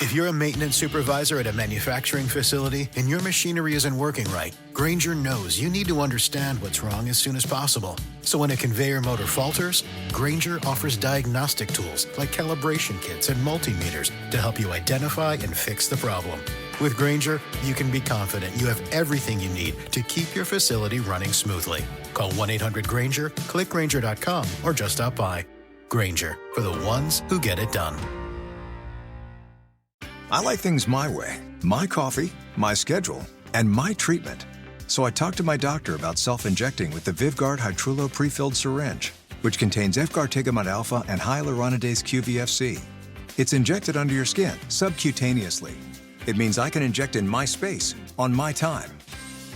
If you're a maintenance supervisor at a manufacturing facility and your machinery isn't working right, Grainger knows you need to understand what's wrong as soon as possible. So when a conveyor motor falters, Grainger offers diagnostic tools like calibration kits and multimeters to help you identify and fix the problem. With Grainger, you can be confident you have everything you need to keep your facility running smoothly. Call 1-800-GRAINGER, click Grainger.com, or just stop by. Grainger, for the ones who get it done. I like things my way, my coffee, my schedule, and my treatment. So I talked to my doctor about self-injecting with the Vyvgart Hytrulo prefilled syringe, which contains efgartigimod alpha and hyaluronidase QVFC. It's injected under your skin, subcutaneously. It means I can inject in my space, on my time.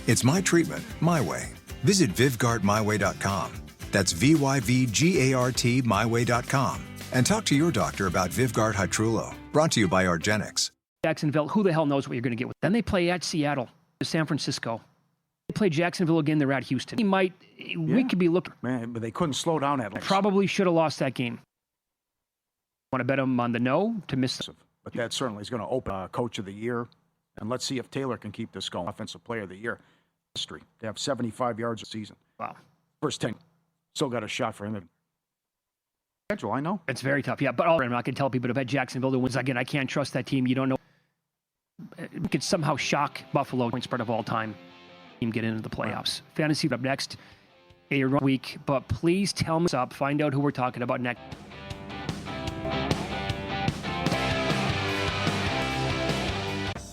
It's my treatment, my way. Visit VyvgartMyWay.com. That's VYVGART MyWay.com. And talk to your doctor about Vyvgart Hytrulo. Brought to you by Argenix. Jacksonville, who the hell knows what you're going to get with. Then they play at Seattle, San Francisco. They play Jacksonville again, they're at Houston. We could be looking. Man, but they couldn't slow down at least. Probably should have lost that game. Want to bet them on the no to miss. But that certainly is going to open Coach of the Year. And let's see if Taylor can keep this going. Offensive Player of the Year. History. They have 75 yards a season. Wow. First 10. Still got a shot for him. Schedule, I know. It's very tough, yeah. But I'm not going to tell people to bet Jacksonville to win. Again, I can't trust that team. You don't know. It could somehow shock Buffalo, point spread of all time. Team get into the playoffs. Right. Fantasy up next. A week. But please tell me what's up. Find out who we're talking about next.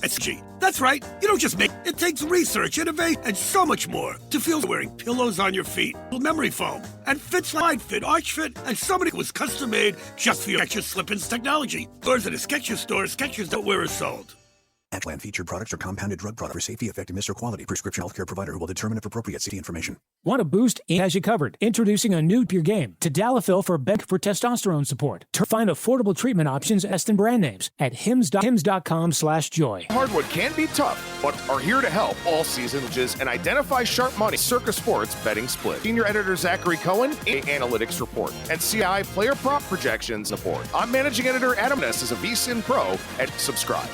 It's G. That's right. You don't just make it. Takes research, innovation, and so much more to feel wearing pillows on your feet, memory foam, and fits like Fit, Arch Fit, and so many was custom made just for your Skechers Slip-ins technology. Stores at a Skechers store. Skechers don't wear is sold. Plan featured products are compounded drug product for safety, effectiveness, or quality. Prescription healthcare provider who will determine if appropriate. See information. Want to boost? Has you covered. Introducing a new Pure Game. Tadalafil for testosterone support. Find affordable treatment options at brand names at hims.com/joy. Hardwood can be tough, but are here to help all season and identify sharp money. Circa Sports betting split. Senior editor Zachary Cohen, analytics report, and CI player prop projections report. I'm managing editor Adam Ness as a VSiN Pro at subscribe.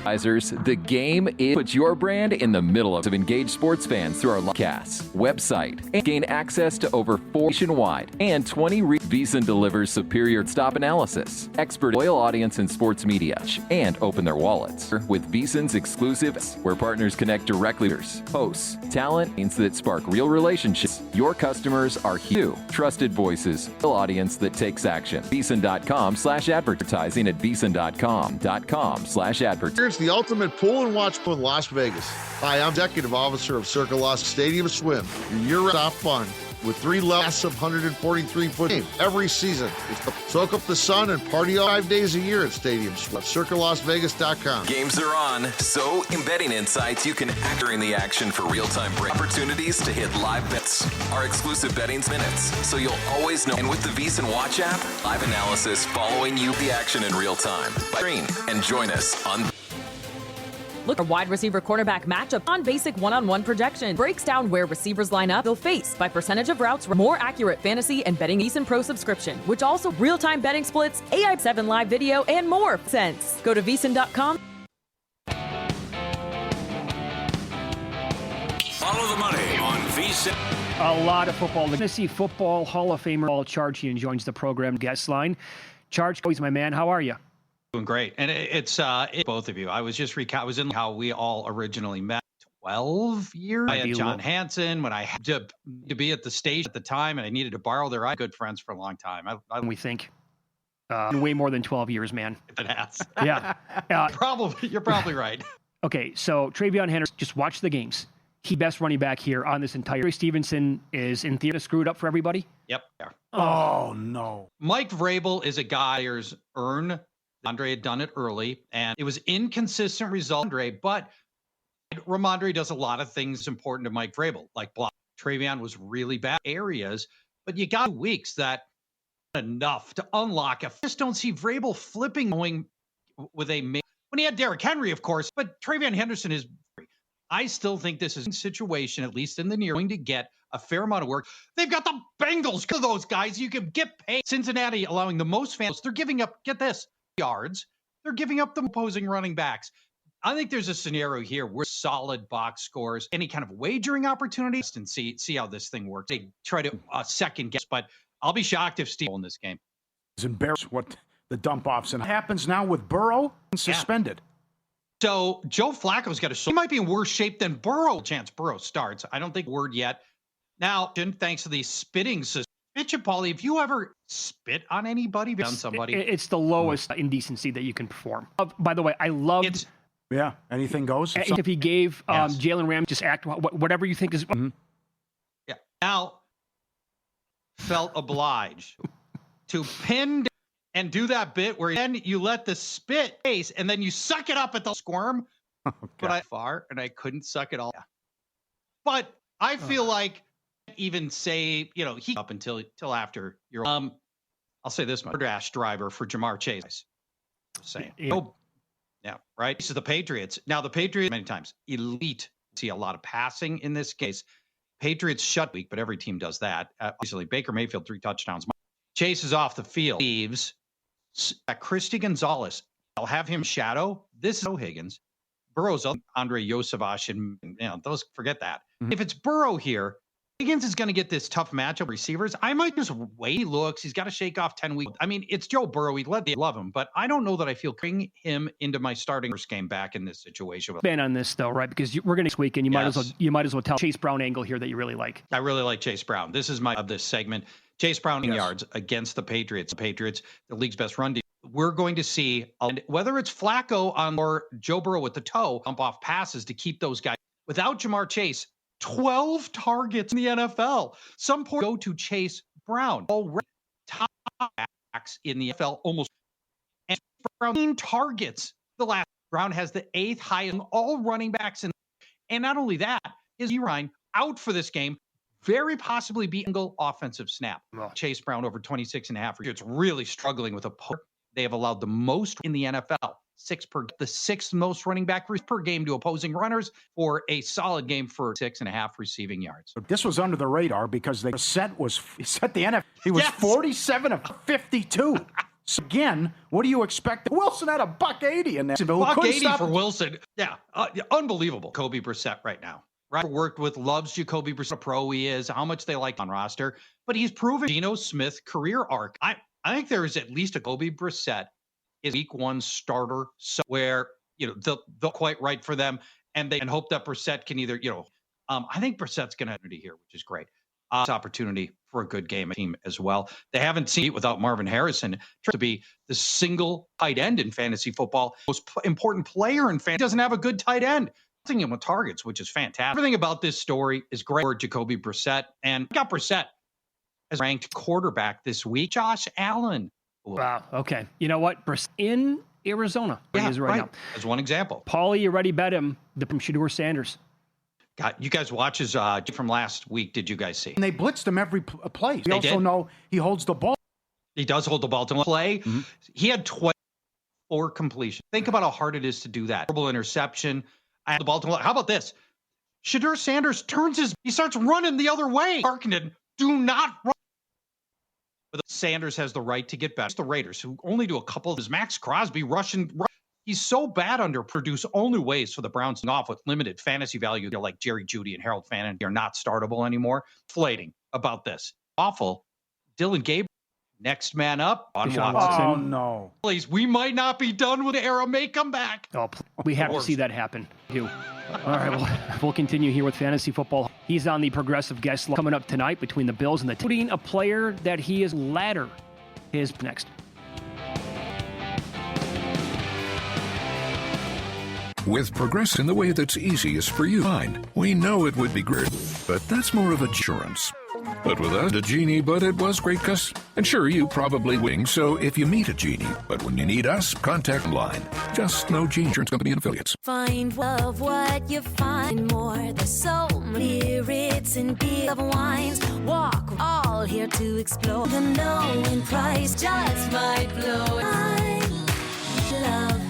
The game is put your brand in the middle of engaged sports fans through our podcasts, website, and gain access to over 4 nationwide and 20 VSiN delivers superior stop analysis, expert loyal audience in sports media, and open their wallets with VSiN's exclusives where partners connect directly with hosts, talent, means that spark real relationships. Your customers are you, trusted voices, real audience that takes action. VSiN.com/advertising at VSiN.com.com/advertising. The ultimate pool and watch pool in Las Vegas. Hi, I'm Executive Officer of Circa Las Stadium Swim. Your year-round fun with 3 levels of 143-foot game every season. Soak up the sun and party 5 days a year at Stadium Swim. CircaLasVegas.com. Games are on, so in betting insights, you can act during the action for real-time opportunities to hit live bets. Our exclusive betting minutes, so you'll always know. And with the VSiN Watch app, live analysis following you the action in real time. And join us on. Look at wide receiver quarterback matchup on basic one-on-one projection. Breaks down where receivers line up, they'll face by percentage of routes, more accurate fantasy and betting VSiN Pro subscription, which also real-time betting splits, AI 7 live video, and more. Sense. Go to VSiN.com. Follow the money on VSiN. A lot of football. The Tennessee Football Hall of Famer Paul Charchian joins the program guest line. Charch, always my man. How are you? Doing great. And it's both of you. I was just I was in how we all originally met 12 years. I had John Hansen when I had to be at the stage at the time and I needed to borrow their good friends for a long time. We think way more than 12 years, man. It has. Yeah. You're probably right. Okay. So TreVeyon Henderson, just watch the games. He best running back here on this entire. Ray Stevenson is in theater screwed up for everybody. Yep. Oh no. Mike Vrabel is a guy who's earned. Andre had done it early, and it was inconsistent result. But Ramondre does a lot of things important to Mike Vrabel, like block. TreVeyon was really bad areas, but you got weeks that enough to unlock. I just don't see Vrabel flipping going with when he had Derrick Henry, of course, but TreVeyon Henderson is. I still think this is a situation, at least in the near, going to get a fair amount of work. They've got the Bengals. Those guys, you can get paid. Cincinnati allowing the most fans. They're giving up, get this, yards. They're giving up the opposing running backs. I think there's a scenario here where solid box scores, any kind of wagering opportunities, and see how this thing works. They try to second guess, but I'll be shocked if Steve in this game. It's embarrassing what the dump offs and happens now with Burrow suspended. Yeah. So Joe Flacco's got he might be in worse shape than Burrow. Chance Burrow starts. I don't think word yet. Now, thanks to the spitting system. Paulie, if you ever spit on anybody, on somebody, it's the lowest indecency that you can perform. By the way, I love. Yeah, anything goes. If he gave Jalen Ramsey just act whatever you think is. Mm-hmm. Yeah. Now, felt obliged to pin and do that bit where then you let the spit face and then you suck it up at the squirm. But I couldn't suck it all. But I feel like even say, he up until after you're I'll say this much. Dash driver for Jamar Chase. Saying. Yeah, right. This is the Patriots. Now the Patriots many times elite. See a lot of passing in this case. Patriots shut week, but every team does that. Obviously, Baker Mayfield 3 touchdowns. Chase is off the field. Leaves. Christy Gonzalez. I'll have him shadow. This is Higgins. Burrow's Andre Yosevich, and those forget that. Mm-hmm. If it's Burrow here, Higgins is going to get this tough matchup receivers. I might just wait. He looks. He's got to shake off 10 weeks. I mean, it's Joe Burrow. He love him, but I don't know that I feel bring him into my starting first game back in this situation. Ban on this though, right? Because we're going to next week, and you might as well tell Chase Brown angle here that you really like. I really like Chase Brown. This is of this segment. Chase Brown yards against the Patriots. The Patriots, the league's best run defense. We're going to see whether it's Flacco on or Joe Burrow with the toe, bump off passes to keep those guys without Jamar Chase. 12 targets in the NFL. Some poor go to Chase Brown. Already top backs in the NFL almost. And Brown targets. The last Brown has the 8th highest all running backs. And not only that, is Ryan out for this game. Very possibly be single offensive snap. Chase Brown over 26.5. It's really struggling with a poker. They have allowed the most in the NFL. The 6th most running back per game to opposing runners for a solid game for 6.5 receiving yards. This was under the radar because he set the NFL. He was 47 of 52. So again, what do you expect? Wilson had $180 in there. $180 for Wilson. Yeah, unbelievable. Jacoby Brissett right now. Right, worked with, loves Jacoby Brissett, pro he is, how much they like on roster, but he's proven Geno Smith career arc. I think there is at least a Jacoby Brissett is week 1 starter, so where they'll quite right for them, and they can hope that Brissett can either I think Brissett's going to have here, which is great. Opportunity for a good game team as well. They haven't seen it without Marvin Harrison to be the single tight end in fantasy football, most important player in fantasy. Doesn't have a good tight end. Him with targets, which is fantastic. Everything about this story is great for Jacoby Brissett, and got Brissett as ranked quarterback this week. Josh Allen. Wow. Okay. You know what? In Arizona. He is right now. As one example. Paulie, you already bet him from Shedeur Sanders. God, you guys watch his from last week. Did you guys see? And they blitzed him every play. We also know he holds the ball. He does hold the ball to play. Mm-hmm. He had 24 completions. Think about how hard it is to do that. Horrible interception. I had the ball to How about this? Shedeur Sanders he starts running the other way. Harkinen, do not run. But Sanders has the right to get better. It's the Raiders, who only do a couple of his Max Crosby rushing. He's so bad underproduced. Only ways for the Browns off with limited fantasy value. They're like Jerry Jeudy and Harold Fannin. They're not startable anymore. Flating about this. Awful. Dylan Gabriel. Next man up on Watson. Oh, no. Please, we might not be done with the era. May come back. Oh, we have to see that happen. All right, we'll continue here with fantasy football. He's on the progressive guest list coming up tonight between the Bills and the putting a player that he is ladder is next. With Progressive in the way that's easiest for you, fine. We know it would be great, but that's more of insurance. But with us, a Genie, but it was great cuss. And sure, you probably wing, so if you meet a Genie, but when you need us, contact line. Just no Genie Insurance Company and Affiliates. Find love what you find more. There's so many spirits and beer of wines. Walk all here to explore. The knowing price just might blow. I love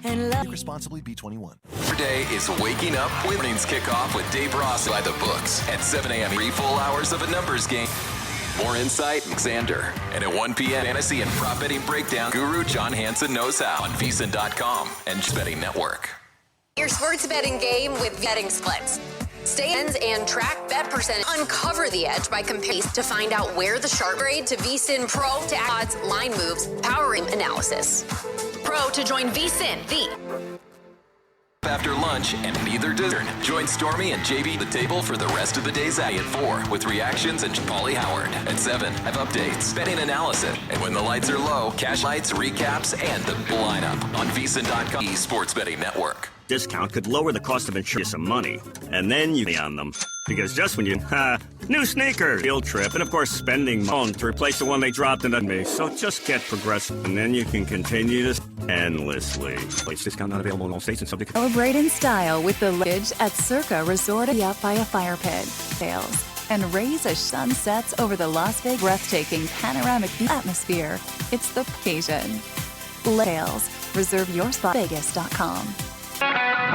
and love. Responsibly B21. Your day is waking up with mornings kickoff with Dave Ross by the books at 7 a.m. 3 full hours of a numbers game. More insight, Alexander. And at 1 p.m., fantasy and prop betting breakdown guru John Hansen knows how on VSiN.com and Betting Network. Your sports betting game with betting splits. Stay ins and track bet percentage. Uncover the edge by comparing to find out where the sharp grade to VSiN Pro to odds, line moves, power analysis. Pro to join VSiN, the After lunch and neither dessert. Join Stormy and JB at the table for the rest of the day's at 4 with reactions and Paulie Howard. At 7, have updates, betting analysis, and when the lights are low, cash lights, recaps, and the lineup on VSiN.com Sports Betting Network. Discount could lower the cost of insurance some money, and then you be on them. Because just when you, new sneakers, field trip, and of course spending money to replace the one they dropped into me. So just get Progressive, and then you can continue this endlessly. Place discount not available in all states and subject. Celebrate in style with the luggage at Circa Resort up by a fire pit. Sales. And raise as sun sets over the Las Vegas breathtaking panoramic atmosphere. It's the occasion. Sales. Reserve your spot. Vegas.com.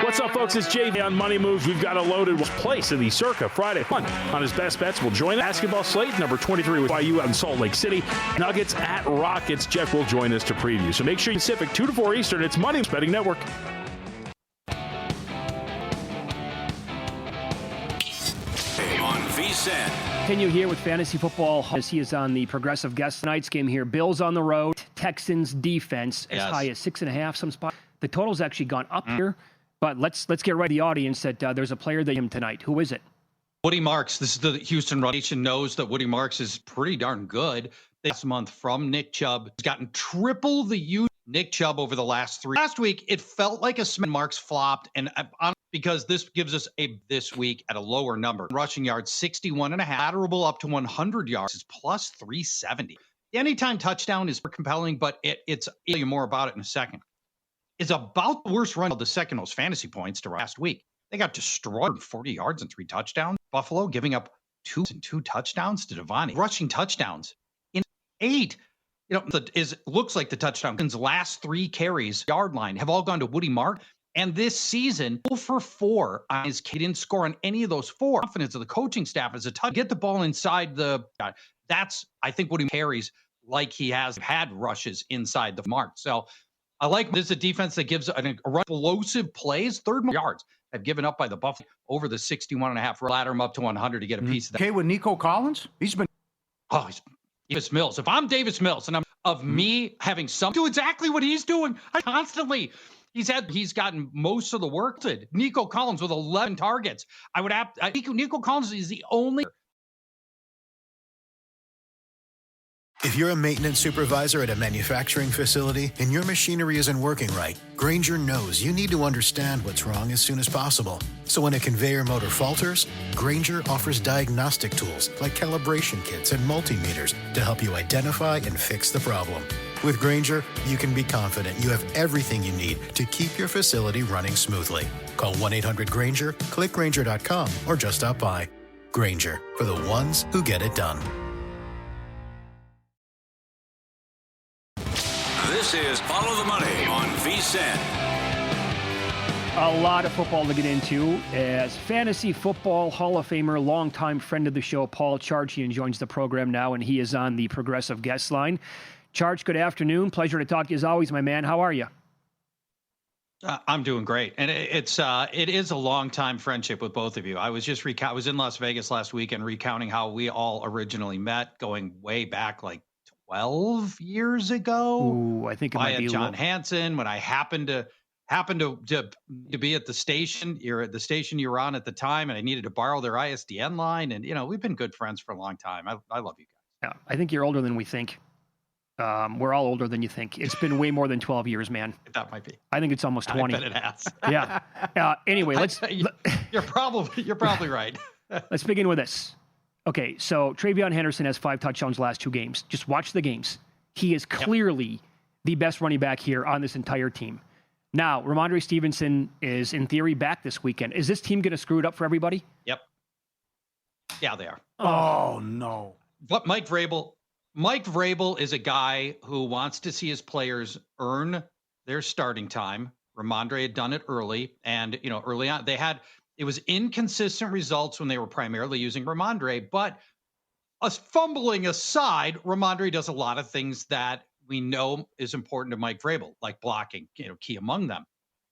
What's up, folks? It's JV on Money Moves. We've got a loaded place in the Circa Friday Fun. On his best bets, we'll join basketball slate number 23 with YU out in Salt Lake City. Nuggets at Rockets. Jeff will join us to preview. So make sure you Pacific 2 to 4 Eastern. It's Money Betting Network. On VSiN. Continue here with fantasy football as he is on the Progressive Guest tonight's game here. Bills on the road. Texans defense as high as 6.5 some spot. The total's actually gone up here, but let's get right to the audience that there's a player that him tonight. Who is it? Woody Marks. This is the Houston Nation knows that Woody Marks is pretty darn good. This month from Nick Chubb. He's gotten triple the use Nick Chubb over the last 3. Last week, it felt like Marks flopped, and because this gives us this week at a lower number. Rushing yards, 61.5. Lateral up to 100 yards is plus 370. The anytime touchdown is more compelling, but it's I'll tell you more about it in a second. It's about the worst run of the second most fantasy points to last week. They got destroyed 40 yards and 3 touchdowns. Buffalo giving up 2 touchdowns to Devontae. Rushing touchdowns in 8. Looks like the touchdown's last 3 carries, yard line, have all gone to Woody Mark. And this season, 0 for 4 on his kid. Didn't score on any of those 4. Confidence of the coaching staff is a touch. Get the ball inside the. That's, I think, what he carries like he has had rushes inside the mark. So I like this is a defense that gives an explosive plays. 3rd yards have given up by the Buffalo over the 61.5. Ladder him up to 100 to get a piece of that. Okay, with Nico Collins, he's been. Oh, he's Davis Mills. If I'm Davis Mills and I'm of me having some do exactly what he's doing, I constantly. He's gotten most of the work. Nico Collins with 11 targets. I think Nico Collins is the only. If you're a maintenance supervisor at a manufacturing facility and your machinery isn't working right, Grainger knows you need to understand what's wrong as soon as possible. So when a conveyor motor falters, Grainger offers diagnostic tools like calibration kits and multimeters to help you identify and fix the problem. With Grainger, you can be confident you have everything you need to keep your facility running smoothly. Call 1-800-GRAINGER, click Grainger.com, or just stop by. Grainger, for the ones who get it done. This is Follow the Money on VSiN. A lot of football to get into as Fantasy Football Hall of Famer, longtime friend of the show, Paul Charchian joins the program now, and he is on the Progressive Guest line. Charch, good afternoon. Pleasure to talk to you as always, my man. How are you? I'm doing great, and it is a long time friendship with both of you. I was just I was in Las Vegas last weekend recounting how we all originally met, going way back like 12 years ago. Ooh, I think it might be John Hansen when I happened to be at the station. You're at the station you were on at the time, and I needed to borrow their ISDN line. And we've been good friends for a long time. I love you guys. Yeah, I think you're older than we think. We're all older than you think. It's been way more than 12 years, man. That might be. I think it's almost 20. I bet it has. Yeah. Anyway, You're probably right. Let's begin with this. Okay, so Travion Henderson has 5 touchdowns last 2 games. Just watch the games. He is clearly the best running back here on this entire team. Now, Ramondre Stevenson is, in theory, back this weekend. Is this team going to screw it up for everybody? Yep. Yeah, they are. Oh, no. But Mike Vrabel is a guy who wants to see his players earn their starting time. Ramondre had done it early, and early on it was inconsistent results when they were primarily using Ramondre, but us fumbling aside, Ramondre does a lot of things that we know is important to Mike Vrabel, like blocking, key among them.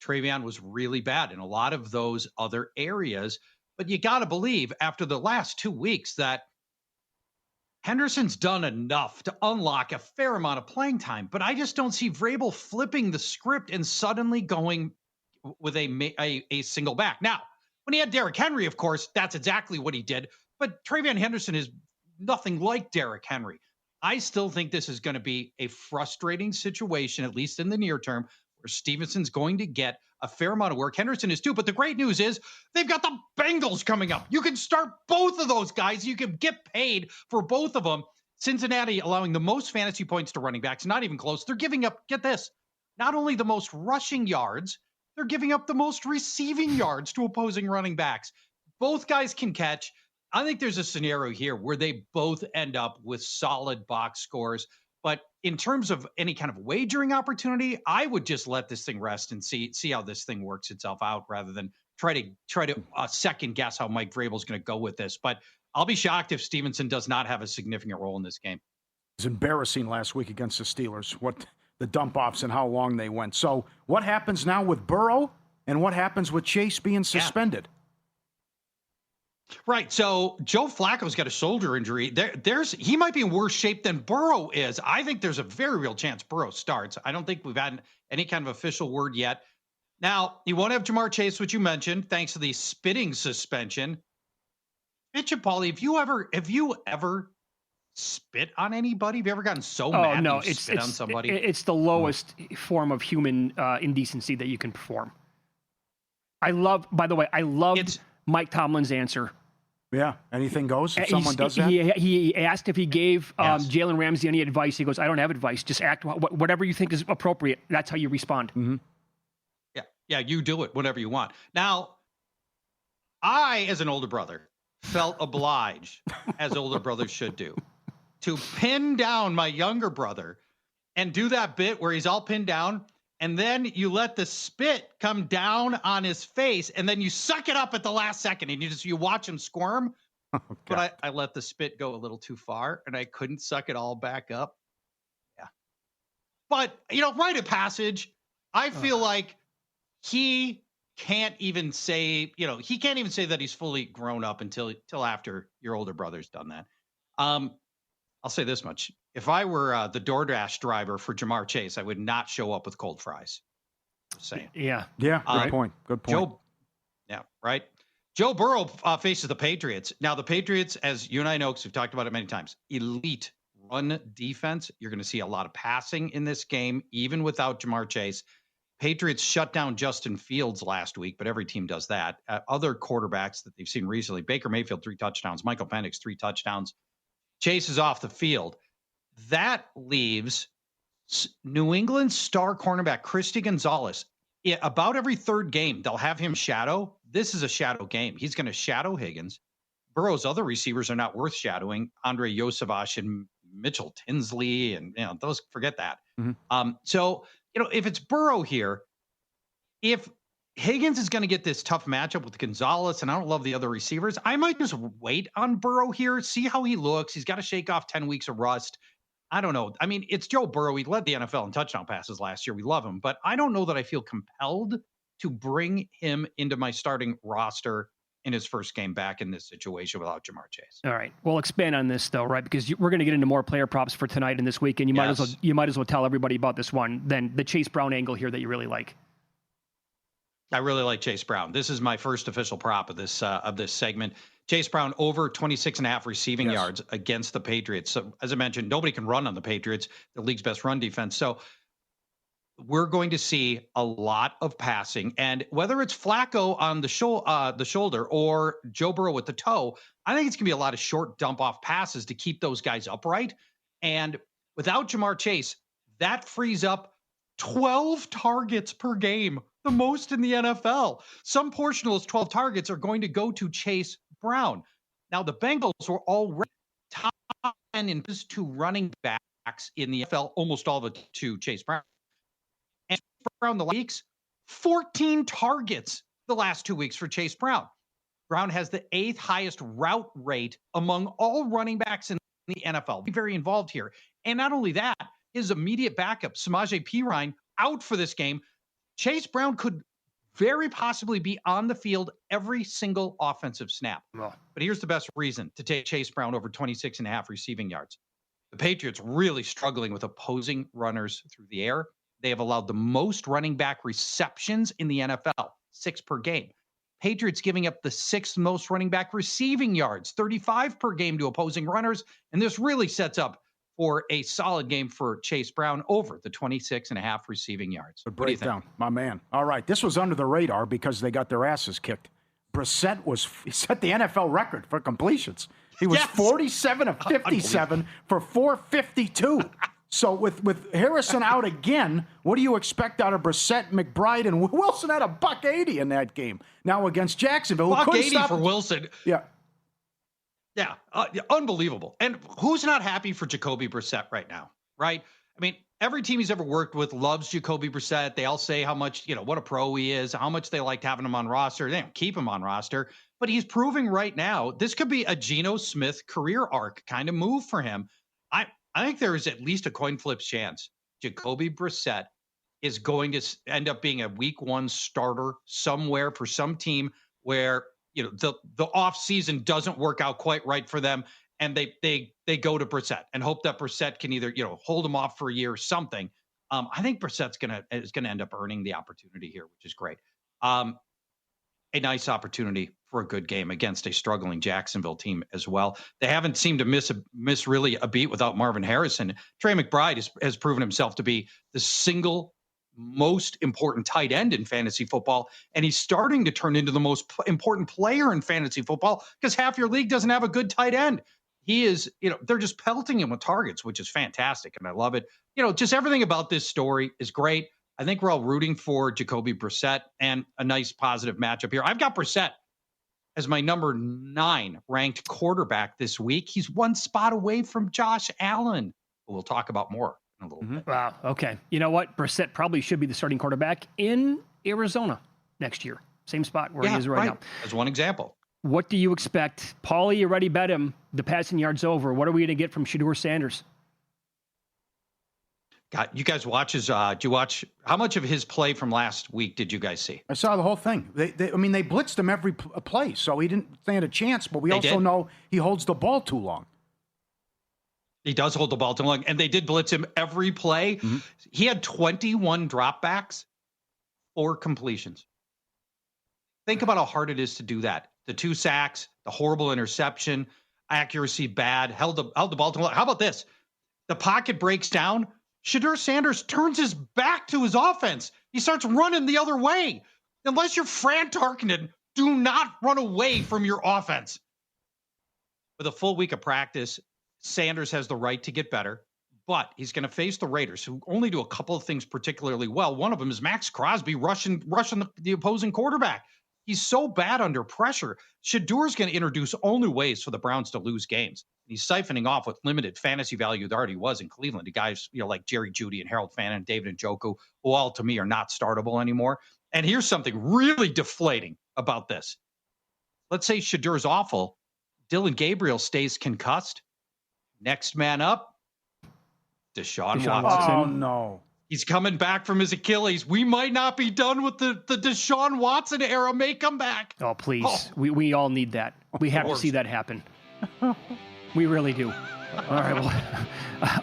Travion was really bad in a lot of those other areas, but you got to believe after the last 2 weeks that Henderson's done enough to unlock a fair amount of playing time, but I just don't see Vrabel flipping the script and suddenly going with a single back. Now, when he had Derrick Henry, of course, that's exactly what he did, but Travion Henderson is nothing like Derrick Henry. I still think this is going to be a frustrating situation, at least in the near term, where Stevenson's going to get a fair amount of work. Henderson is too, but the great news is they've got the Bengals coming up. You can start both of those guys. You can get paid for both of them. Cincinnati allowing the most fantasy points to running backs, not even close. They're giving up, get this, not only the most rushing yards, they're giving up the most receiving yards to opposing running backs. Both guys can catch. I think there's a scenario here where they both end up with solid box scores. But in terms of any kind of wagering opportunity, I would just let this thing rest and see how this thing works itself out rather than try to second guess how Mike Vrabel's going to go with this. But I'll be shocked if Stevenson does not have a significant role in this game. It was embarrassing last week against the Steelers, what the dump-offs and how long they went. So what happens now with Burrow and what happens with Chase being suspended? Yeah. Right. So Joe Flacco's got a shoulder injury. He might be in worse shape than Burrow is. I think there's a very real chance Burrow starts. I don't think we've had any kind of official word yet. Now, you won't have Jamar Chase, which you mentioned, thanks to the spitting suspension. Mitch and Paulie, have you ever spit on anybody? Have you ever gotten so mad that you spit on somebody? It's the lowest form of human indecency that you can perform. I love Mike Tomlin's answer. Yeah, anything goes if someone does that? He asked if he gave Jalen Ramsey any advice. He goes, I don't have advice. Just act whatever you think is appropriate. That's how you respond. Mm-hmm. Yeah, you do it whenever you want. Now, I, as an older brother, felt obliged, as older brothers should do, to pin down my younger brother and do that bit where he's all pinned down. And then you let the spit come down on his face, and then you suck it up at the last second, and you watch him squirm. Oh, but I let the spit go a little too far, and I couldn't suck it all back up. Yeah. But, rite of passage, I feel like he can't even say, that he's fully grown up until after your older brother's done that. I'll say this much. If I were the DoorDash driver for Jamar Chase, I would not show up with cold fries. Just saying. Yeah. Yeah. Good point. Good point. Right. Joe Burrow faces the Patriots. Now, the Patriots, as you and I know, because we've talked about it many times, elite run defense. You're going to see a lot of passing in this game, even without Jamar Chase. Patriots shut down Justin Fields last week, but every team does that. Other quarterbacks that they've seen recently, Baker Mayfield, 3 touchdowns, Michael Penix, 3 touchdowns. Chase is off the field. That leaves New England star cornerback Christy Gonzalez. About every third game, they'll have him shadow. This is a shadow game. He's going to shadow Higgins. Burrow's other receivers are not worth shadowing. Andre Yosavash and Mitchell Tinsley, and those, forget that. Mm-hmm. So if it's Burrow here, if Higgins is going to get this tough matchup with Gonzalez, and I don't love the other receivers, I might just wait on Burrow here, see how he looks. He's got to shake off 10 weeks of rust. I don't know. I mean, it's Joe Burrow. He led the NFL in touchdown passes last year. We love him, but I don't know that I feel compelled to bring him into my starting roster in his first game back in this situation without Jamar Chase. All right. We'll expand on this though, right? Because we're going to get into more player props for tonight and this week, and you might as well tell everybody about this one. Then the Chase Brown angle here that you really like. I really like Chase Brown. This is my first official prop of this segment. Chase Brown over 26.5 receiving yards against the Patriots. So as I mentioned, nobody can run on the Patriots, the league's best run defense. So we're going to see a lot of passing, and whether it's Flacco on the shoulder or Joe Burrow with the toe, I think it's going to be a lot of short dump off passes to keep those guys upright. And without Jamar Chase, that frees up 12 targets per game, the most in the NFL. Some portion of those 12 targets are going to go to Chase Brown. Now, the Bengals were already top 10 in just 2 running backs in the NFL, almost all of it to Chase Brown. And Brown, the weeks, 14 targets the last 2 weeks for Chase Brown. Brown has the 8th highest route rate among all running backs in the NFL. Be very involved here. And not only that, his immediate backup, Samaje Perine, out for this game. Chase Brown could very possibly be on the field every single offensive snap. Well, but here's the best reason to take Chase Brown over 26.5 receiving yards. The Patriots really struggling with opposing runners through the air. They have allowed the most running back receptions in the NFL, 6 per game. Patriots giving up the 6th most running back receiving yards, 35 per game to opposing runners. And this really sets up for a solid game for Chase Brown over the 26.5 receiving yards. Good breakdown, my man. All right, this was under the radar because they got their asses kicked. Brissett set the NFL record for completions. He was 47 of 57 for 452. So with Harrison out again, what do you expect out of Brissett, McBride, and Wilson had a $180 in that game. Now against Jacksonville, $180 for Wilson. Yeah. Yeah, unbelievable. And who's not happy for Jacoby Brissett right now, right? I mean, every team he's ever worked with loves Jacoby Brissett. They all say how much, what a pro he is, how much they liked having him on roster. They don't keep him on roster, but he's proving right now this could be a Geno Smith career arc kind of move for him. I think there is at least a coin flip chance Jacoby Brissett is going to end up being a week 1 starter somewhere for some team where the off season doesn't work out quite right for them, and they go to Brissett and hope that Brissett can either hold him off for a year or something. I think Brissett's is gonna end up earning the opportunity here, which is great. A nice opportunity for a good game against a struggling Jacksonville team as well. They haven't seemed to miss really a beat without Marvin Harrison. Trey McBride has proven himself to be the single most important tight end in fantasy football, and he's starting to turn into the most important player in fantasy football because half your league doesn't have a good tight end. He is, they're just pelting him with targets, which is fantastic, and I love it. Just everything about this story is great. I think we're all rooting for Jacoby Brissett and a nice positive matchup here. I've got Brissett as my number 9 ranked quarterback this week. He's 1 spot away from Josh Allen, who we'll talk about more in a little bit. Wow. Okay. You know what? Brissett probably should be the starting quarterback in Arizona next year. Same spot where he is right now. As one example. What do you expect? Paulie, you already bet him the passing yards over. What are we going to get from Shedeur Sanders? God, you guys watch his, did you watch, how much of his play from last week did you guys see? I saw the whole thing. They blitzed him every play, so he didn't stand a chance, but we also know he holds the ball too long. He does hold the ball too long, and they did blitz him every play. Mm-hmm. He had 21 dropbacks, 4 completions. Think about how hard it is to do that. The 2 sacks, the horrible interception, accuracy bad, held the ball too long. How about this? The pocket breaks down. Shedeur Sanders turns his back to his offense. He starts running the other way. Unless you're Fran Tarkenton, do not run away from your offense. With a full week of practice, Sanders has the right to get better, but he's going to face the Raiders, who only do a couple of things particularly well. One of them is Max Crosby rushing the opposing quarterback. He's so bad under pressure. Shedeur's going to introduce all new ways for the Browns to lose games. He's siphoning off with limited fantasy value that already was in Cleveland. The guys, like Jerry Jeudy and Harold Fannin and David Njoku, who all to me are not startable anymore. And here's something really deflating about this. Let's say Shedeur's awful. Dylan Gabriel stays concussed. Next man up, Deshaun Watson. Oh, no. He's coming back from his Achilles. We might not be done with the Deshaun Watson era. May come back. Oh, please. Oh. We all need that. We have to see that happen. We really do. All right. Well,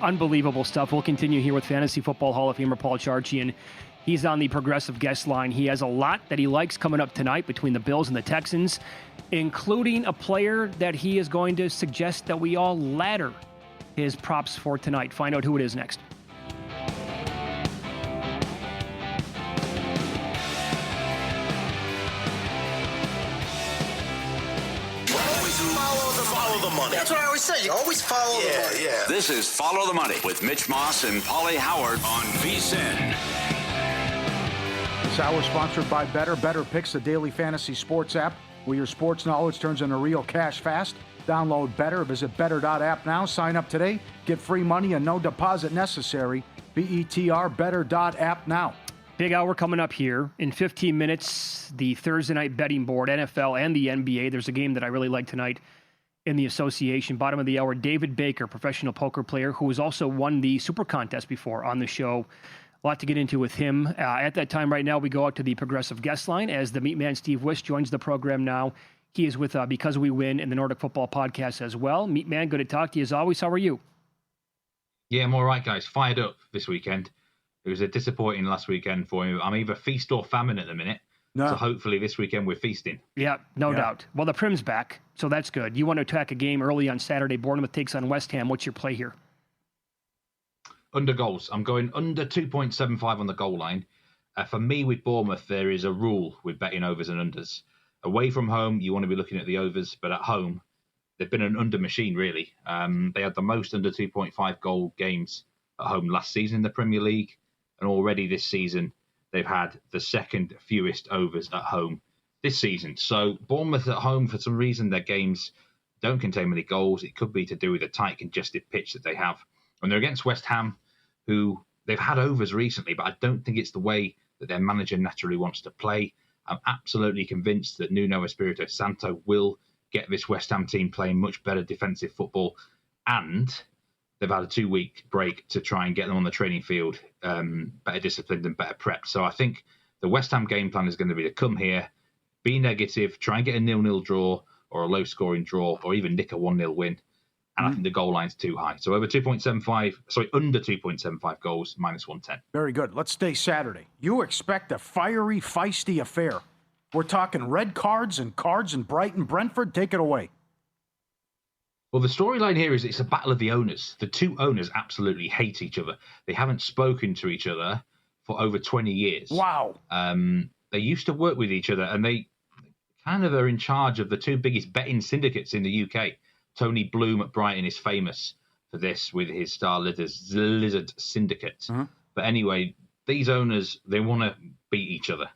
unbelievable stuff. We'll continue here with Fantasy Football Hall of Famer Paul Charchian. He's on the progressive guest line. He has a lot that he likes coming up tonight between the Bills and the Texans, including a player that he is going to suggest that we all ladder his props for tonight. Find out who it is next. Follow the money. That's what I always say. You always follow the money. Yeah. This is Follow the Money with Mitch Moss and Paulie Howard on VSiN. This hour sponsored by Better. Better Picks, the daily fantasy sports app where your sports knowledge turns into real cash fast. Download Better. Visit better.app now. Sign up today. Get free money and no deposit necessary. BETR, better.app now. Big hour coming up here. In 15 minutes, the Thursday night betting board, NFL and the NBA. There's a game that I really like tonight in the association. Bottom of the hour, David Baker, professional poker player who has also won the Super Contest before on the show. A lot to get into with him. At that time right now, we go out to the Progressive guest line as the Meat Man Steve Wyss joins the program now. He is with Because We Win and the Nordic Football Podcast as well. Meat Man, good to talk to you as always. How are you? Yeah, I'm all right, guys. Fired up this weekend. It was a disappointing last weekend for me. I'm either feast or famine at the minute. No. So hopefully this weekend we're feasting. Yeah, no doubt. Well, the Prim's back, so that's good. You want to attack a game early on Saturday. Bournemouth takes on West Ham. What's your play here? Under goals. I'm going under 2.75 on the goal line. For me, with Bournemouth, there is a rule with betting overs and unders. Away from home, you want to be looking at the overs, but at home, they've been an under machine, really. They had the most under 2.5 goal games at home last season in the Premier League, and already this season, they've had the second fewest overs at home this season. So Bournemouth at home, for some reason, their games don't contain many goals. It could be to do with the tight, congested pitch that they have. And they're against West Ham, who they've had overs recently, but I don't think it's the way that their manager naturally wants to play. I'm absolutely convinced that Nuno Espirito Santo will get this West Ham team playing much better defensive football. And they've had a 2-week break to try and get them on the training field, better disciplined and better prepped. So I think the West Ham game plan is going to be to come here, be negative, try and get a 0-0 draw or a low-scoring draw or even nick a 1-0 win. And I think the goal line's too high. So under 2.75 goals, minus 110. Very good. Let's stay Saturday. You expect a fiery, feisty affair. We're talking red cards and Brighton, Brentford. Take it away. Well, the storyline here is it's a battle of the owners. The two owners absolutely hate each other. They haven't spoken to each other for over 20 years. Wow. They used to work with each other, and they kind of are in charge of the two biggest betting syndicates in the UK. Tony Bloom at Brighton is famous for this with his Star Lizard Syndicate. Mm-hmm. But anyway, these owners, they want to beat each other,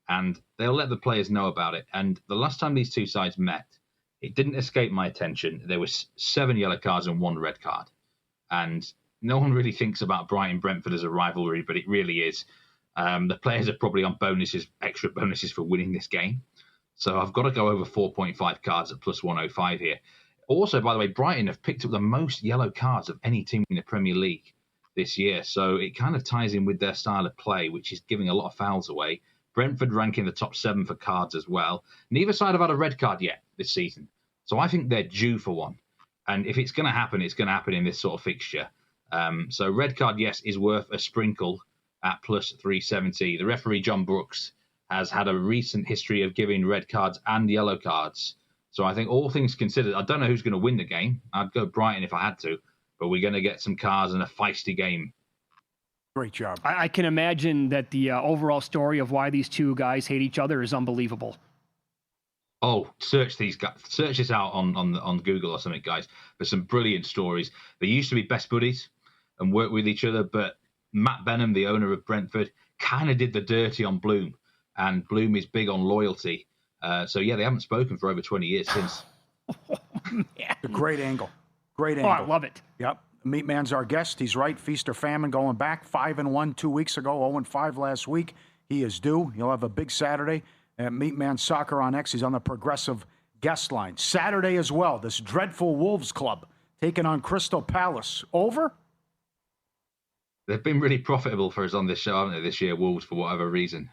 and they'll let the players know about it. And the last time these two sides met, it didn't escape my attention. There was 7 yellow cards and 1 red card. And no one really thinks about Brighton-Brentford as a rivalry, but it really is. The players are probably on extra bonuses for winning this game. So I've got to go over 4.5 cards at plus 105 here. Also, by the way, Brighton have picked up the most yellow cards of any team in the Premier League this year. So it kind of ties in with their style of play, which is giving a lot of fouls away. Brentford ranking the top 7 for cards as well. Neither side have had a red card yet this season. So I think they're due for one. And if it's going to happen, it's going to happen in this sort of fixture. So red card, yes, is worth a sprinkle at plus 370. The referee, John Brooks, has had a recent history of giving red cards and yellow cards. So I think all things considered, I don't know who's going to win the game. I'd go Brighton if I had to, but we're going to get some cards and a feisty game. Great job. I can imagine that the overall story of why these two guys hate each other is unbelievable. Oh, search these guys. Search this out on Google or something, guys. There's some brilliant stories. They used to be best buddies and work with each other, but Matt Benham, the owner of Brentford, kind of did the dirty on Bloom, and Bloom is big on loyalty. So, yeah, they haven't spoken for over 20 years since. A great angle. Great angle. Oh, I love it. Yep. Meat Man's our guest. He's right. Feast or famine going back. 5-1 2 weeks ago. 0-5 last week. He is due. He'll have a big Saturday at Meat Man Soccer on X. He's on the Progressive guest line. Saturday as well. This dreadful Wolves club taking on Crystal Palace. Over? They've been really profitable for us on this show, haven't they, this year, Wolves, for whatever reason.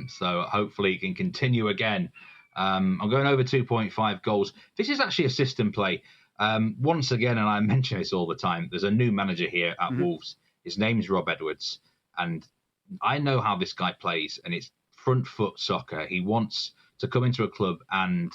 So hopefully it can continue again. I'm going over 2.5 goals. This is actually a system play. Once again, and I mention this all the time, there's a new manager here at Wolves. His name's Rob Edwards. And I know how this guy plays, and it's front foot soccer. He wants to come into a club and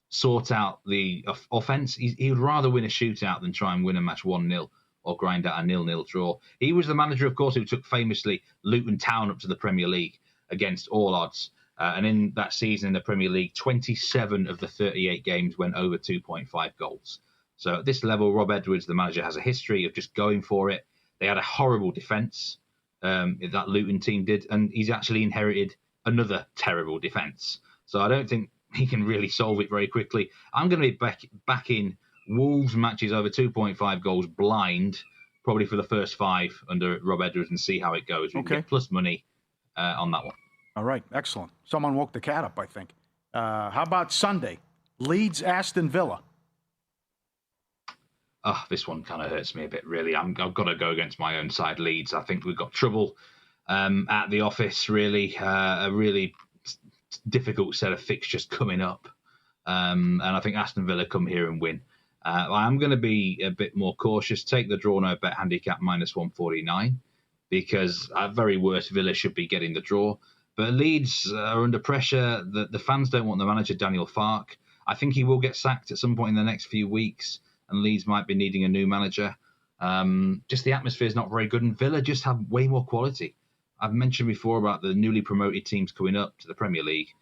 sort out the offence. He would rather win a shootout than try and win a match 1-0. Or grind out a 0-0 draw. He was the manager, of course, who took famously Luton Town up to the Premier League against all odds. And in that season in the Premier League, 27 of the 38 games went over 2.5 goals. So at this level, Rob Edwards, the manager, has a history of just going for it. They had a horrible defence, that Luton team did, and he's actually inherited another terrible defence. So I don't think he can really solve it very quickly. I'm going to be back in Wolves matches over 2.5 goals blind, probably for the first 5 under Rob Edwards, and see how it goes. We can get plus money on that one. All right, excellent. Someone woke the cat up, I think. How about Sunday? Leeds, Aston Villa. this one kind of hurts me a bit, really. I've got to go against my own side, Leeds. I think we've got trouble at the office, really. A really difficult set of fixtures coming up. And I think Aston Villa come here and win. I'm going to be a bit more cautious. Take the draw no bet handicap -149 because at very worst, Villa should be getting the draw. But Leeds are under pressure. The fans don't want the manager, Daniel Farke. I think he will get sacked at some point in the next few weeks, and Leeds might be needing a new manager. Just the atmosphere is not very good, and Villa just have way more quality. I've mentioned before about the newly promoted teams coming up to the Premier League.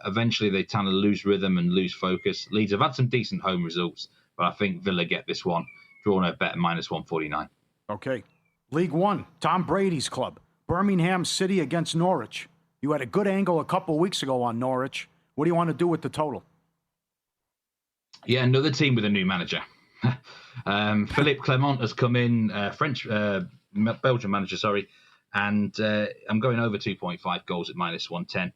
Eventually, they kind of lose rhythm and lose focus. Leeds have had some decent home results, but I think Villa get this one. Draw no bet -149. Okay. League One, Tom Brady's club. Birmingham City against Norwich. You had a good angle a couple of weeks ago on Norwich. What do you want to do with the total? Yeah, another team with a new manager. Philippe Clement has come in, Belgian manager, sorry, and I'm going over 2.5 goals at -110.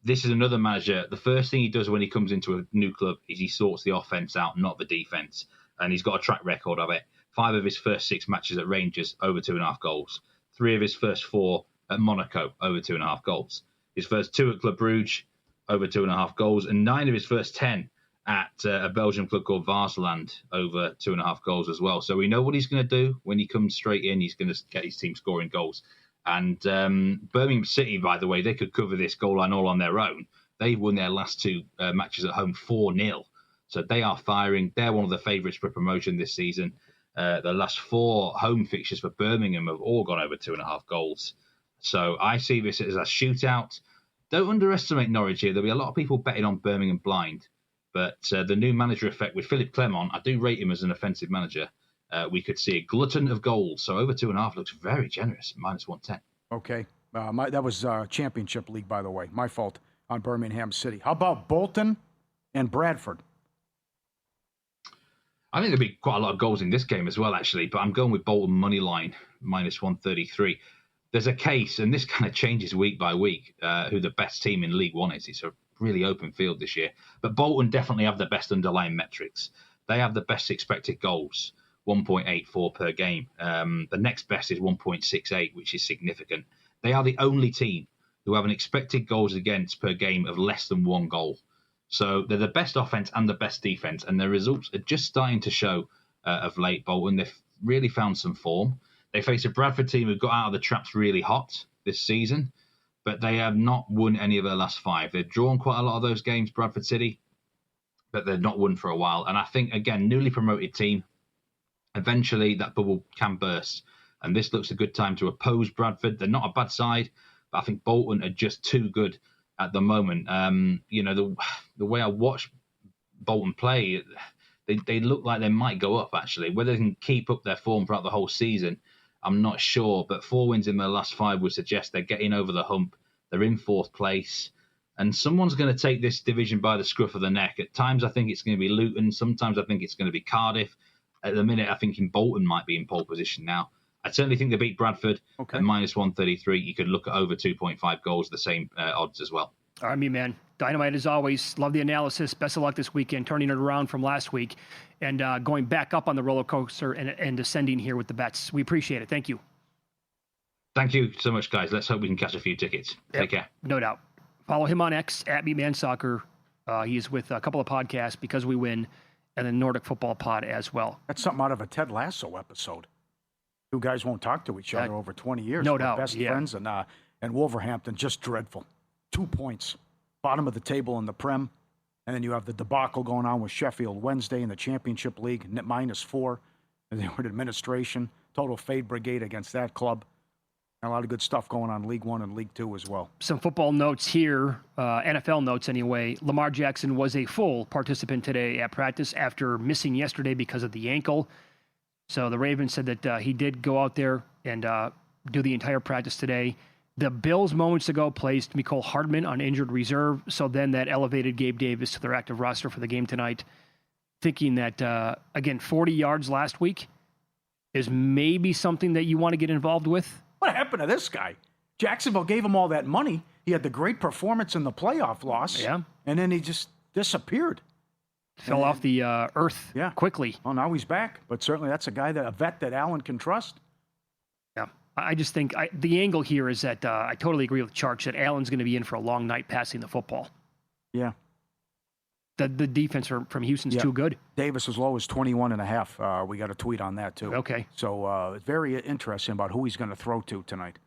This is another manager. The first thing he does when he comes into a new club is he sorts the offense out, not the defense. And he's got a track record of it. 5 of his first 6 matches at Rangers, over 2.5 goals. 3 of his first 4 at Monaco, over 2.5 goals. His first 2 at Club Brugge, over 2.5 goals. And 9 of his first 10 at a Belgian club called Varsland, over 2.5 goals as well. So we know what he's going to do when he comes straight in. He's going to get his team scoring goals. And Birmingham City, by the way, they could cover this goal line all on their own. They've won their last 2 matches at home 4-0. So they are firing. They're one of the favourites for promotion this season. The last 4 home fixtures for Birmingham have all gone over 2.5 goals. So I see this as a shootout. Don't underestimate Norwich here. There'll be a lot of people betting on Birmingham blind. But the new manager effect with Philippe Clement, I do rate him as an offensive manager. We could see a glutton of goals. So over 2.5 looks very generous, -110. Okay. That was Championship League, by the way. My fault on Birmingham City. How about Bolton and Bradford? I think there'll be quite a lot of goals in this game as well, actually. But I'm going with Bolton money line, -133. There's a case, and this kind of changes week by week, who the best team in League One is. It's a really open field this year. But Bolton definitely have the best underlying metrics. They have the best expected goals, 1.84 per game. The next best is 1.68, which is significant. They are the only team who have an expected goals against per game of less than 1 goal. So they're the best offense and the best defense, and their results are just starting to show of late. Bolton, they've really found some form. They face a Bradford team who got out of the traps really hot this season, but they have not won any of their last 5. They've drawn quite a lot of those games, Bradford City, but they've not won for a while. And I think, again, newly promoted team, eventually that bubble can burst. And this looks a good time to oppose Bradford. They're not a bad side, but I think Bolton are just too good at the moment. The way I watch Bolton play, they look like they might go up, actually. Whether they can keep up their form throughout the whole season, I'm not sure. But 4 wins in their last 5 would suggest they're getting over the hump. They're in 4th place. And someone's going to take this division by the scruff of the neck. At times, I think it's going to be Luton. Sometimes I think it's going to be Cardiff. At the minute, I think Bolton might be in pole position now. I certainly think they beat Bradford at -133. You could look at over 2.5 goals, the same odds as well. All right, me, man. Dynamite as always. Love the analysis. Best of luck this weekend, turning it around from last week and going back up on the roller coaster and descending here with the bets. We appreciate it. Thank you. Thank you so much, guys. Let's hope we can catch a few tickets. Take care. No doubt. Follow him on X, @MeatManSoccer. He's with a couple of podcasts, Because We Win, and the Nordic Football Pod as well. That's something out of a Ted Lasso episode. 2 guys won't talk to each other over 20 years. No We're doubt. Best friends, and Wolverhampton, just dreadful. 2 points. Bottom of the table in the Prem. And then you have the debacle going on with Sheffield Wednesday in the Championship League, -4. And they were in administration. Total fade brigade against that club. And a lot of good stuff going on in League One and League Two as well. Some football notes here, NFL notes anyway. Lamar Jackson was a full participant today at practice after missing yesterday because of the ankle. So the Ravens said that he did go out there and do the entire practice today. The Bills moments ago placed Mecole Hardman on injured reserve, so then that elevated Gabe Davis to their active roster for the game tonight, thinking that, again, 40 yards last week is maybe something that you want to get involved with. What happened to this guy? Jacksonville gave him all that money. He had the great performance in the playoff loss. Yeah. And then he just disappeared. Fell off the earth quickly. Well, now he's back, but certainly that's a vet that Allen can trust. Yeah, I just think the angle here is that I totally agree with Charch that Allen's going to be in for a long night passing the football. Yeah. The defense from Houston's too good. Davis as low as 21.5. We got a tweet on that, too. Okay. So it's very interesting about who he's going to throw to tonight.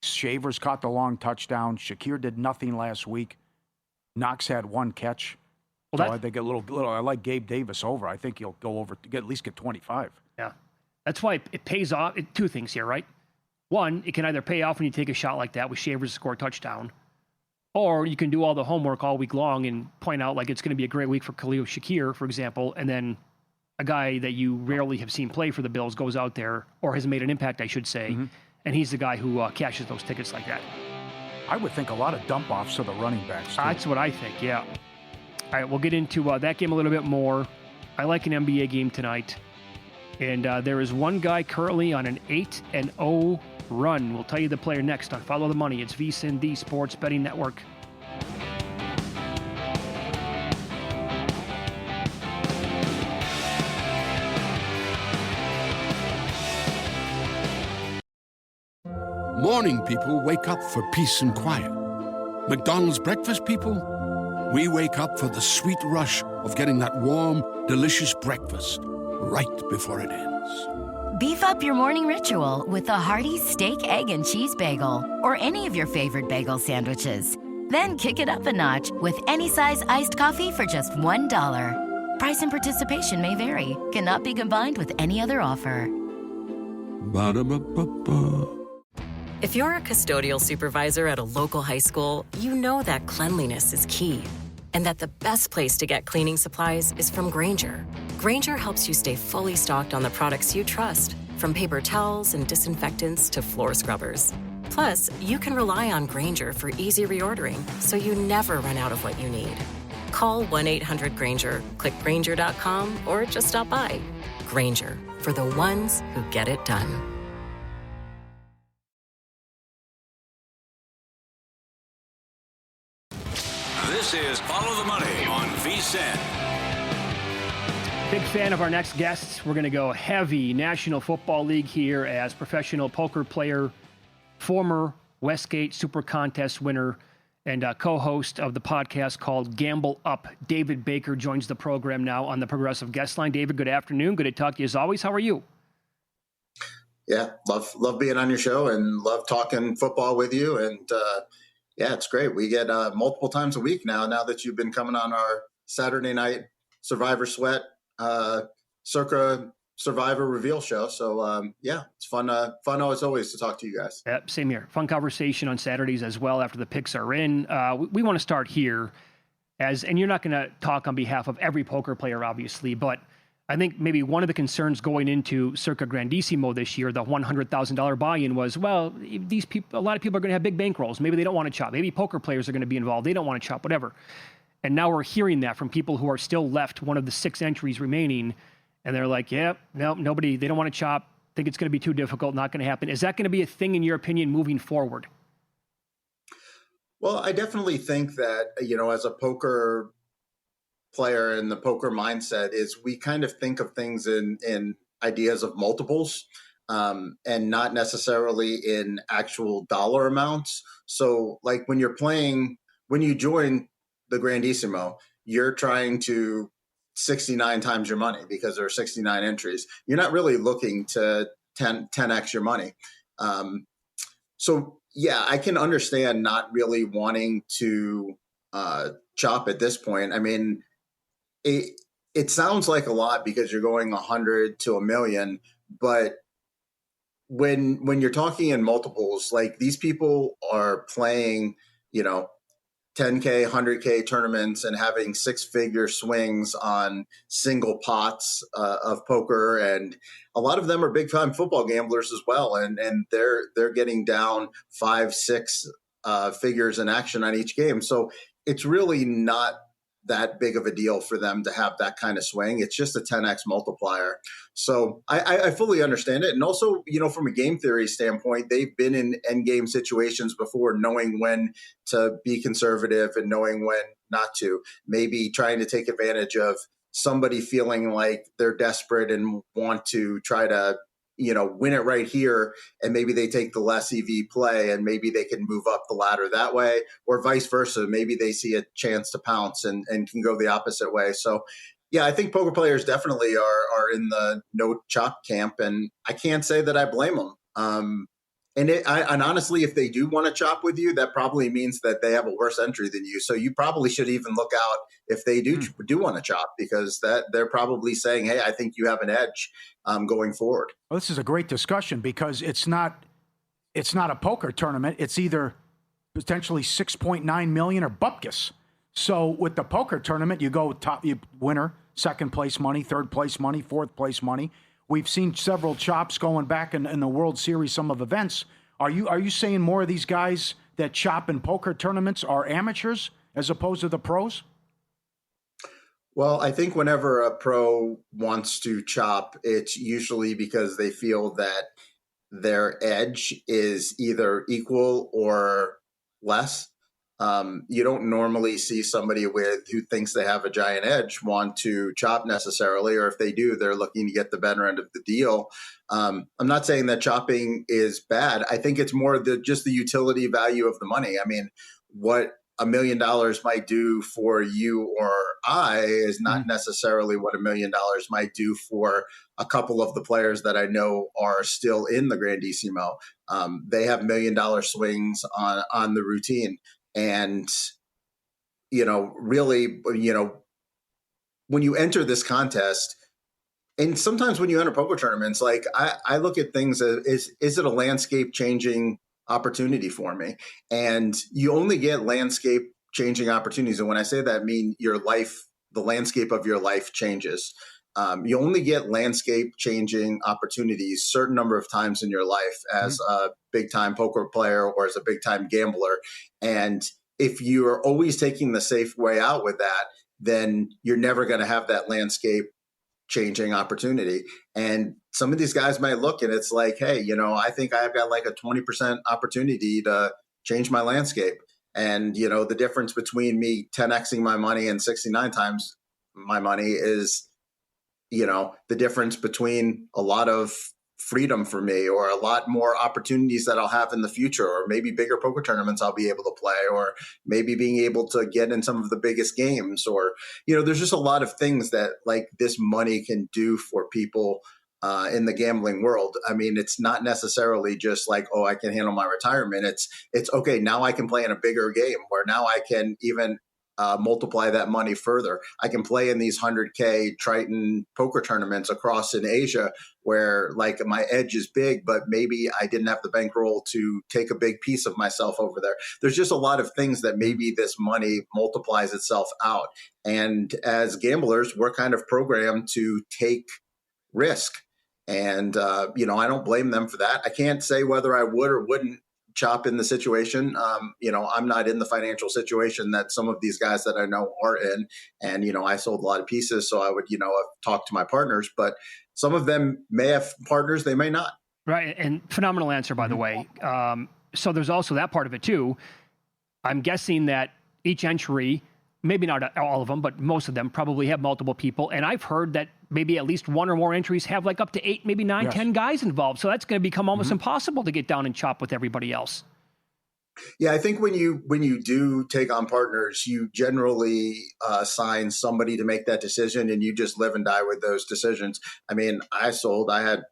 Shavers caught the long touchdown. Shakir did nothing last week. Knox had one catch. Well, so I think a little. I like Gabe Davis over. I think he'll go over to at least get 25. Yeah. That's why it pays off. Two things here, right? One, it can either pay off when you take a shot like that with Shavers to score a touchdown, or you can do all the homework all week long and point out like it's going to be a great week for Khalil Shakir, for example, and then a guy that you rarely have seen play for the Bills goes out there, or has made an impact, I should say, and he's the guy who cashes those tickets like that. I would think a lot of dump-offs to the running backs, too. That's what I think, yeah. All right, we'll get into that game a little bit more. I like an NBA game tonight. And there is one guy currently on an 8-0 run. We'll tell you the player next on Follow the Money. It's VSiN, the Sports Betting Network. Morning people wake up for peace and quiet. McDonald's breakfast people, we wake up for the sweet rush of getting that warm, delicious breakfast right before it ends. Beef up your morning ritual with a hearty steak, egg, and cheese bagel, or any of your favorite bagel sandwiches. Then kick it up a notch with any size iced coffee for just $1. Price and participation may vary. Cannot be combined with any other offer. Ba-da-ba-ba-ba. If you're a custodial supervisor at a local high school, you know that cleanliness is key, and that the best place to get cleaning supplies is from Grainger. Grainger helps you stay fully stocked on the products you trust, from paper towels and disinfectants to floor scrubbers. Plus, you can rely on Grainger for easy reordering, so you never run out of what you need. Call 1-800-GRAINGER, click Grainger.com, or just stop by. Grainger, for the ones who get it done. This is Follow the Money on VSiN. Big fan of our next guests. We're going to go heavy National Football League here as professional poker player, former Westgate Super Contest winner, and co-host of the podcast called Gamble Up. David Baker joins the program now on the Progressive Guest Line. David, good afternoon. Good to talk to you as always. How are you? Yeah, love being on your show and love talking football with you. And yeah, it's great. We get multiple times a week now that you've been coming on our Saturday night Survivor Sweat Circa Survivor Reveal show. So yeah, it's fun as always to talk to you guys. Yep, same here. Fun conversation on Saturdays as well after the picks are in. We want to start here and you're not going to talk on behalf of every poker player, obviously, but I think maybe one of the concerns going into Circa Grandissimo this year, the $100,000 buy-in was, well, these people, a lot of people are going to have big bankrolls. Maybe they don't want to chop. Maybe poker players are going to be involved. They don't want to chop, whatever. And now we're hearing that from people who are still left, one of the 6 entries remaining, and they're like, yeah, no, nobody, they don't want to chop. Think it's going to be too difficult, not going to happen. Is that going to be a thing, in your opinion, moving forward? Well, I definitely think that, as a poker player and the poker mindset is we kind of think of things in ideas of multiples and not necessarily in actual dollar amounts. So like when you join the Grandissimo, you're trying to 69 times your money because there are 69 entries. You're not really looking to 10x your money. So yeah, I can understand not really wanting to chop at this point. I mean, it sounds like a lot because you're going 100 to 1 million, but when you're talking in multiples, like these people are playing, 10K, 100K tournaments and having 6-figure swings on single pots of poker. And a lot of them are big time football gamblers as well. And they're getting down 5-6 figures in action on each game. So it's really not that big of a deal for them to have that kind of swing. It's just a 10x multiplier. So I fully understand it. And also, from a game theory standpoint, they've been in end game situations before, knowing when to be conservative and knowing when not to. Maybe trying to take advantage of somebody feeling like they're desperate and want to try to win it right here, and maybe they take the less EV play and maybe they can move up the ladder that way, or vice versa. Maybe they see a chance to pounce and can go the opposite way. So yeah, I think poker players definitely are in the no chop camp, and I can't say that I blame them. And honestly, if they do want to chop with you, that probably means that they have a worse entry than you. So you probably should even look out if they do want to chop, because that they're probably saying, hey, I think you have an edge going forward. Well, this is a great discussion because it's not a poker tournament. It's either potentially 6.9 million or bupkis. So with the poker tournament, you go top, you winner, second place money, third place money, fourth place money. We've seen several chops going back in the World Series, some of events. Are you saying more of these guys that chop in poker tournaments are amateurs as opposed to the pros? Well, I think whenever a pro wants to chop, it's usually because they feel that their edge is either equal or less. You don't normally see somebody who thinks they have a giant edge want to chop necessarily, or if they do, they're looking to get the better end of the deal. I'm not saying that chopping is bad. I think it's more just the utility value of the money. I mean, what $1 million might do for you or I is not necessarily what $1 million might do for a couple of the players that I know are still in the Grandissimo. They have $1 million swings on the routine. And, really, when you enter this contest, and sometimes when you enter poker tournaments, like I look at things as, is it a landscape changing opportunity for me? And you only get landscape changing opportunities. And when I say that, I mean your life, the landscape of your life changes. You only get landscape changing opportunities certain number of times in your life as a big time poker player or as a big time gambler. And if you are always taking the safe way out with that, then you're never going to have that landscape changing opportunity. And some of these guys might look and it's like, hey, I think I've got like a 20% opportunity to change my landscape. And, the difference between me 10xing my money and 69 times my money is, the difference between a lot of freedom for me or a lot more opportunities that I'll have in the future, or maybe bigger poker tournaments I'll be able to play, or maybe being able to get in some of the biggest games, or, there's just a lot of things that like this money can do for people in the gambling world. I mean, it's not necessarily just like, oh, I can handle my retirement. It's okay. Now I can play in a bigger game where now I can even multiply that money further. I can play in these 100K Triton poker tournaments across in Asia where like my edge is big, but maybe I didn't have the bankroll to take a big piece of myself over there. There's just a lot of things that maybe this money multiplies itself out. And as gamblers, we're kind of programmed to take risk. And, I don't blame them for that. I can't say whether I would or wouldn't chop in the situation. I'm not in the financial situation that some of these guys that I know are in. And, I sold a lot of pieces. So I would, talk to my partners, but some of them may have partners, they may not. Right. And phenomenal answer, by the way. So there's also that part of it too. I'm guessing that each entry, maybe not all of them, but most of them probably have multiple people. And I've heard that maybe at least one or more entries have like up to 8, maybe 9, 10 guys involved. So that's going to become almost impossible to get down and chop with everybody else. Yeah, I think when you do take on partners, you generally assign somebody to make that decision, and you just live and die with those decisions. I mean, I had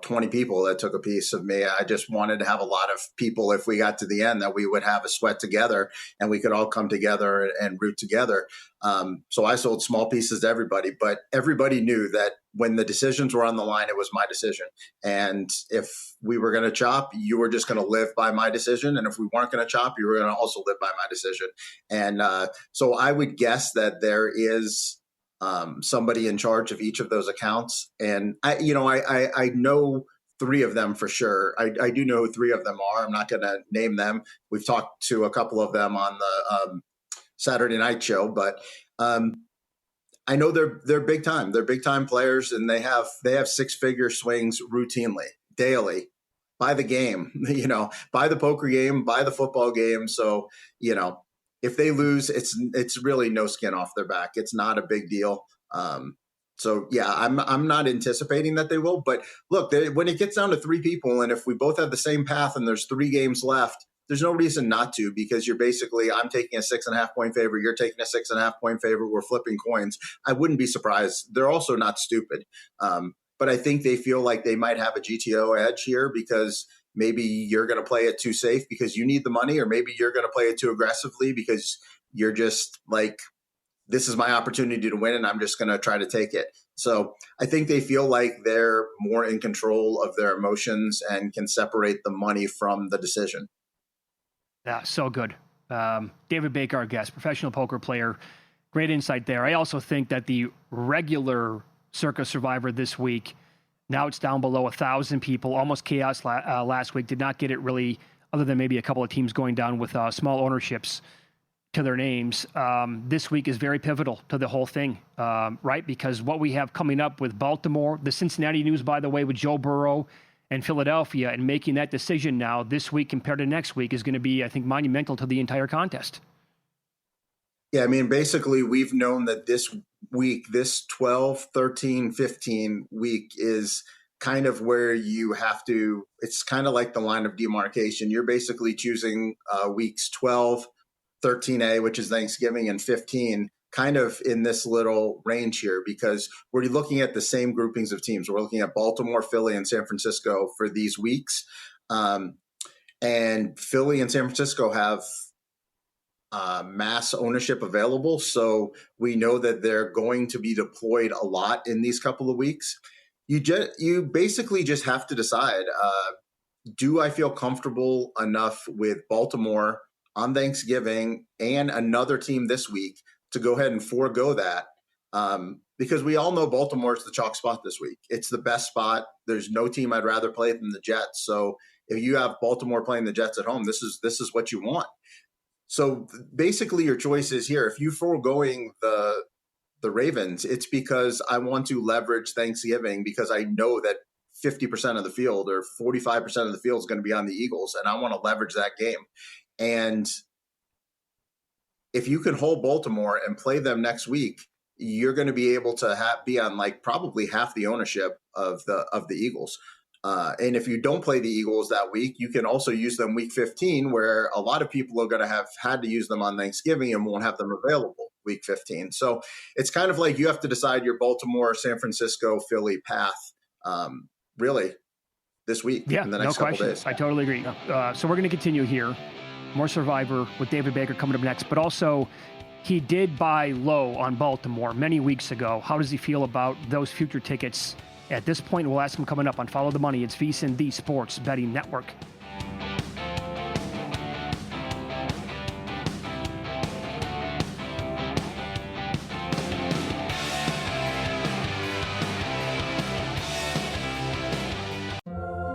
20 people that took a piece of me. I just wanted to have a lot of people, if we got to the end, that we would have a sweat together and we could all come together and root together. So I sold small pieces to everybody, but everybody knew that when the decisions were on the line, it was my decision. And if we were going to chop, you were just going to live by my decision. And if we weren't going to chop, you were going to also live by my decision. And so I would guess that there is somebody in charge of each of those accounts. And I know 3 of them for sure. I do know who 3 of them are. I'm not going to name them. We've talked to a couple of them on the Saturday night show, but I know they're big time. They're big time players, and they have 6-figure swings routinely, daily, by the game, by the poker game, by the football game. So, if they lose, it's really no skin off their back. It's not a big deal. So yeah, I'm not anticipating that they will. But look, when it gets down to 3 people, and if we both have the same path, and there's 3 games left, there's no reason not to, because you're basically, I'm taking a 6.5 point favorite, you're taking a 6.5 point favorite, we're flipping coins. I wouldn't be surprised. They're also not stupid. But I think they feel like they might have a GTO edge here, because maybe you're going to play it too safe because you need the money, or maybe you're going to play it too aggressively because you're just like, this is my opportunity to win and I'm just going to try to take it. So I think they feel like they're more in control of their emotions and can separate the money from the decision. Yeah, so good. David Baker, our guest, professional poker player. Great insight there. I also think that the regular Circa Survivor this week, now it's down below 1,000 people, almost chaos last week. Did not get it really, other than maybe a couple of teams going down with small ownerships to their names. This week is very pivotal to the whole thing, right? Because what we have coming up with Baltimore, the Cincinnati news, by the way, with Joe Burrow and Philadelphia, and making that decision now this week compared to next week is going to be, I think, monumental to the entire contest. Yeah, I mean, basically, we've known that this week, this 12, 13, 15 week is kind of where you have to, it's kind of like the line of demarcation. You're basically choosing weeks 12, 13A, which is Thanksgiving, and 15, kind of in this little range here, because we're looking at the same groupings of teams. We're looking at Baltimore, Philly, and San Francisco for these weeks. And Philly and San Francisco have mass ownership available. So we know that they're going to be deployed a lot in these couple of weeks. You basically just have to decide, do I feel comfortable enough with Baltimore on Thanksgiving and another team this week to go ahead and forego that? Because we all know Baltimore is the chalk spot this week. It's the best spot. There's no team I'd rather play than the Jets. So if you have Baltimore playing the Jets at home, this is what you want. So basically your choice is here. If you're foregoing the Ravens, it's because I want to leverage Thanksgiving, because I know that 50% of the field or 45% of the field is going to be on the Eagles, and I want to leverage that game. And if you can hold Baltimore and play them next week, you're going to be able to be on like probably half the ownership of the Eagles. And if you don't play the Eagles that week, you can also use them week 15, where a lot of people are going to have had to use them on Thanksgiving and won't have them available week 15. So it's kind of like you have to decide your Baltimore, San Francisco, Philly path, really, this week, in the next couple days. I totally agree. So we're going to continue here. More Survivor with David Baker coming up next. But also, he did buy low on Baltimore many weeks ago. How does he feel about those future tickets? At this point, we'll ask him coming up on Follow the Money. It's VSiN, the Sports Betting Network.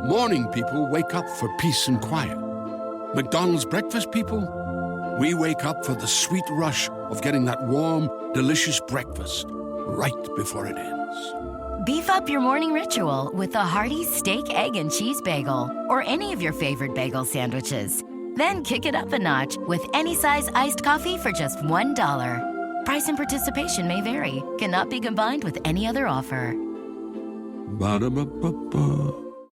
Morning people wake up for peace and quiet. McDonald's breakfast people, we wake up for the sweet rush of getting that warm, delicious breakfast right before it ends. Beef up your morning ritual with a hearty steak, egg, and cheese bagel, or any of your favorite bagel sandwiches. Then kick it up a notch with any size iced coffee for just $1. Price and participation may vary. Cannot be combined with any other offer. Ba-da-ba-ba-ba.